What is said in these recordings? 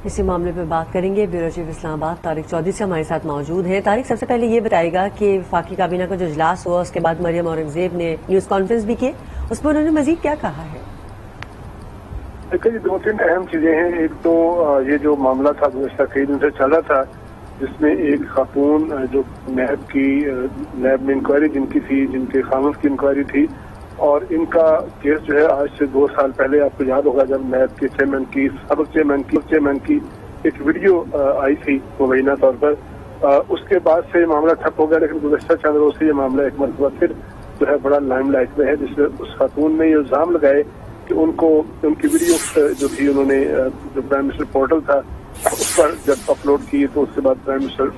اسی معاملے پہ بات کریں گے. بیورو چیف اسلام آباد طارق چودھری سے ہمارے ساتھ موجود ہیں. طارق، سب سے پہلے یہ بتائے گا کہ وفاقی کابینہ کا جو اجلاس ہوا اس کے بعد مریم اورنگزیب نے نیوز کانفرنس بھی کی، اس میں انہوں نے مزید کیا کہا ہے؟ دیکھیے، دو تین اہم چیزیں ہیں. ایک تو یہ جو معاملہ تھا گزشتہ کئی دن سے چل رہا تھا، جس میں ایک خاتون جو نیب میں انکوائری جن کی تھی، جن کے خامد کی انکوائری تھی، اور ان کا کیس جو ہے آج سے 2 سال پہلے آپ کو یاد ہوگا جب نیب کے چیئرمین کی سابق چیئرمین کی ایک ویڈیو آئی تھی مبینہ طور پر. اس کے بعد سے یہ معاملہ ٹھپ ہو گیا، لیکن گزشتہ چند روز سے یہ معاملہ ایک مرتبہ پھر جو ہے بڑا لائم لائٹ میں ہے، جس میں اس خاتون نے یہ الزام لگائے کہ ان کی ویڈیو جو تھی انہوں نے جو پرائم منسٹر پورٹل تھا اس پر جب اپلوڈ کی تو اس کے بعد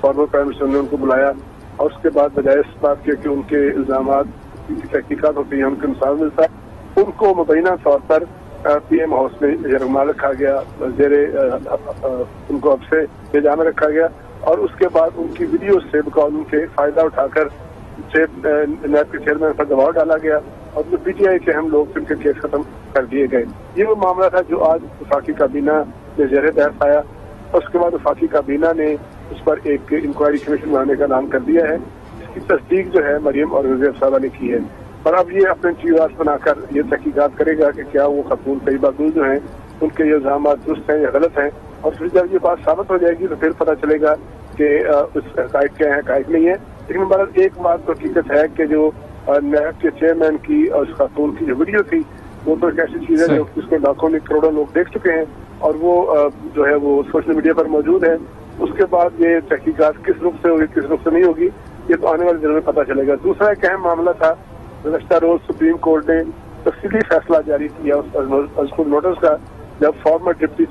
فارمر پرائم منسٹر نے ان کو بلایا اور اس کے بعد بجائے اس بات کے کہ ان کے الزامات کی تحقیقات ہوتی ہیں، ان کو انصاف ملتا ہے، ان کو مبینہ طور پر پی ایم ہاؤس میں یرغمال رکھا گیا، ان کو اب سے بھیجا میں رکھا گیا، اور اس کے بعد ان کی ویڈیو سے بقول ان کے فائدہ اٹھا کر نیب کے چیئرمین پر دباؤ ڈالا گیا اور جو پی ٹی آئی کے ہم لوگ ان کے کیس ختم کر دیے گئے. یہ وہ معاملہ تھا جو آج وفاقی کابینہ میں زیر بحث آیا، اور اس کے بعد وفاقی کابینہ نے اس پر ایک انکوائری کمیشن بنانے کا اعلان کر دیا ہے، جس کی تصدیق جو ہے مریم اورنگزیب صاحبہ نے کی ہے. اور اب یہ اپنے چیزات بنا کر یہ تحقیقات کرے گا کہ کیا وہ خاتون طیبہ گل جو ہیں ان کے یہ الزامات درست ہیں یا غلط ہیں، اور پھر جب یہ بات ثابت ہو جائے گی تو پھر پتہ چلے گا کہ اس حقائق کیا ہیں، حقائق نہیں ہے. لیکن بہرحال ایک بات تو حقیقت ہے کہ جو نیب کے چیئرمین کی اور اس خاتون کی جو ویڈیو تھی وہ تو ایک ایسی چیز ہے جو اس کو لاکھوں کروڑوں لوگ دیکھ چکے ہیں، اور وہ جو ہے وہ سوشل میڈیا پر موجود ہے. اس کے بعد یہ تحقیقات کس رخ سے ہوگی کس رخ سے نہیں ہوگی یہ تو آنے والے دنوں میں پتہ چلے گا. دوسرا ایک اہم معاملہ تھا، گزشتہ روز سپریم کورٹ نے تفصیلی فیصلہ جاری کیا اس نوٹس کا، جب former deputy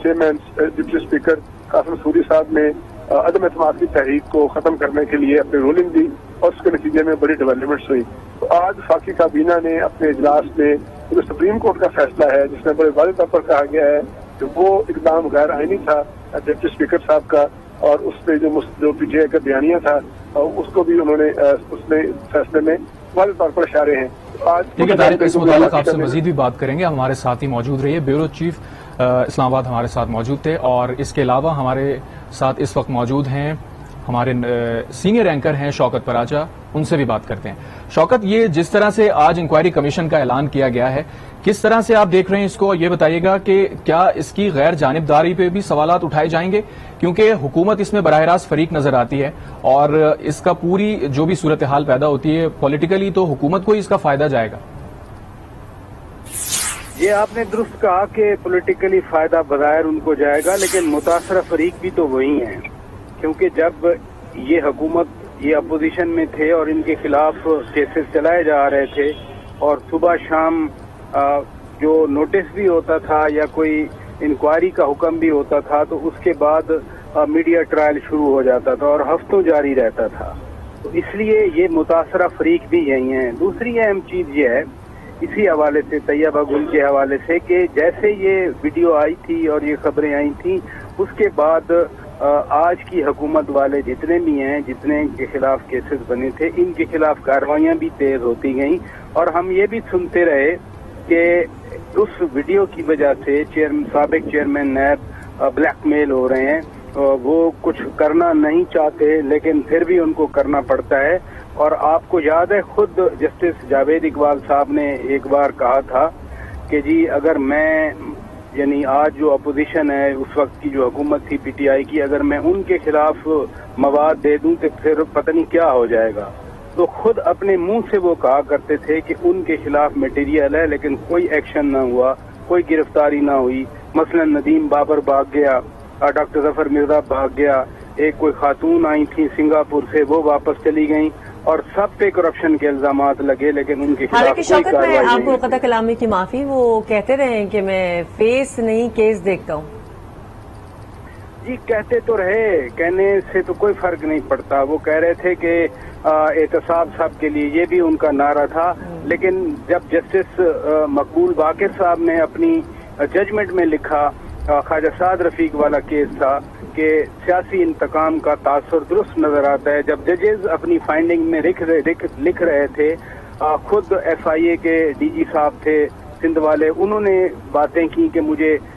speaker Qasim Suri صاحب نے عدم اعتماد کی تحریک کو ختم کرنے کے لیے اپنی رولنگ دی اور اس کے نتیجے میں بڑی ڈیولپمنٹس ہوئی. تو آج وفاقی کابینہ نے اپنے اجلاس میں جو سپریم کورٹ کا فیصلہ ہے جس میں بڑے واضح طور پر کہا گیا ہے کہ وہ اقدام غیر آئینی تھا ڈپٹی اسپیکر صاحب کا، اور اس پہ جو پی ٹی آئی کا بیانیہ تھا اس کو بھی انہوں نے اس میں فیصلے میں واضح طور پر اشارے ہیں. ٹھیک ہے طارق، اس متعلق آپ سے مزید بھی بات کریں گے. ہمارے ساتھ ہی موجود رہیے. بیورو چیف اسلام آباد ہمارے ساتھ موجود تھے، اور اس کے علاوہ ہمارے ساتھ اس وقت موجود ہیں ہمارے سینئر اینکر ہیں شوکت پراچا. ان سے بھی بات کرتے ہیں. شوکت، یہ جس طرح سے آج انکوائری کمیشن کا اعلان کیا گیا ہے، کس طرح سے آپ دیکھ رہے ہیں اس کو؟ یہ بتائیے گا کہ کیا اس کی غیر جانبداری پہ بھی سوالات اٹھائے جائیں گے؟ کیونکہ حکومت اس میں براہ راست فریق نظر آتی ہے، اور اس کا پوری جو بھی صورتحال پیدا ہوتی ہے پولیٹیکلی تو حکومت کو ہی اس کا فائدہ جائے گا. یہ آپ نے درست کہا کہ پولیٹیکلی فائدہ بظاہر ان کو جائے گا، لیکن متاثرہ فریق بھی تو وہی ہیں، کیونکہ جب یہ حکومت یہ اپوزیشن میں تھے اور ان کے خلاف کیسز چلائے جا رہے تھے، اور صبح شام جو نوٹس بھی ہوتا تھا یا کوئی انکوائری کا حکم بھی ہوتا تھا تو اس کے بعد میڈیا ٹرائل شروع ہو جاتا تھا اور ہفتوں جاری رہتا تھا. تو اس لیے یہ متاثرہ فریق بھی یہی ہیں. دوسری اہم چیز یہ ہے اسی حوالے سے، طیبہ گل کے حوالے سے، کہ جیسے یہ ویڈیو آئی تھی اور یہ خبریں آئی تھیں، اس کے بعد آج کی حکومت والے جتنے بھی ہیں، جتنے کے خلاف کیسز بنے تھے، ان کے خلاف کارروائیاں بھی تیز ہوتی گئیں. اور ہم یہ بھی سنتے رہے کہ اس ویڈیو کی وجہ سے سابق چیئرمین نیب بلیک میل ہو رہے ہیں. وہ کچھ کرنا نہیں چاہتے لیکن پھر بھی ان کو کرنا پڑتا ہے. اور آپ کو یاد ہے خود جسٹس جاوید اقبال صاحب نے ایک بار کہا تھا کہ جی اگر میں یعنی آج جو اپوزیشن ہے، اس وقت کی جو حکومت تھی پی ٹی آئی کی، اگر میں ان کے خلاف مواد دے دوں تو پھر پتہ نہیں کیا ہو جائے گا. تو خود اپنے منہ سے وہ کہا کرتے تھے کہ ان کے خلاف میٹیریل ہے لیکن کوئی ایکشن نہ ہوا، کوئی گرفتاری نہ ہوئی. مثلا ندیم بابر بھاگ گیا، ڈاکٹر ظفر مرزا بھاگ گیا، ایک کوئی خاتون آئی تھی سنگاپور سے وہ واپس چلی گئیں، اور سب پہ کرپشن کے الزامات لگے لیکن ان کے خلاف کوئی کارروائی نہیں. میں آپ کو قطع کلامی کی معافی، وہ کہتے رہے ہیں کہ میں فیس نہیں کیس دیکھتا ہوں. جی کہتے تو رہے، کہنے سے تو کوئی فرق نہیں پڑتا. وہ کہہ رہے تھے کہ احتساب صاحب کے لیے یہ بھی ان کا نعرہ تھا، لیکن جب جسٹس مقبول باقر صاحب نے اپنی ججمنٹ میں لکھا، خواجہ سعد رفیق والا کیس تھا کہ سیاسی انتقام کا تاثر درست نظر آتا ہے. جب ججز اپنی فائنڈنگ میں لکھ رہے تھے، خود ایف آئی اے کے ڈی جی صاحب تھے سندھ والے، انہوں نے باتیں کی کہ مجھے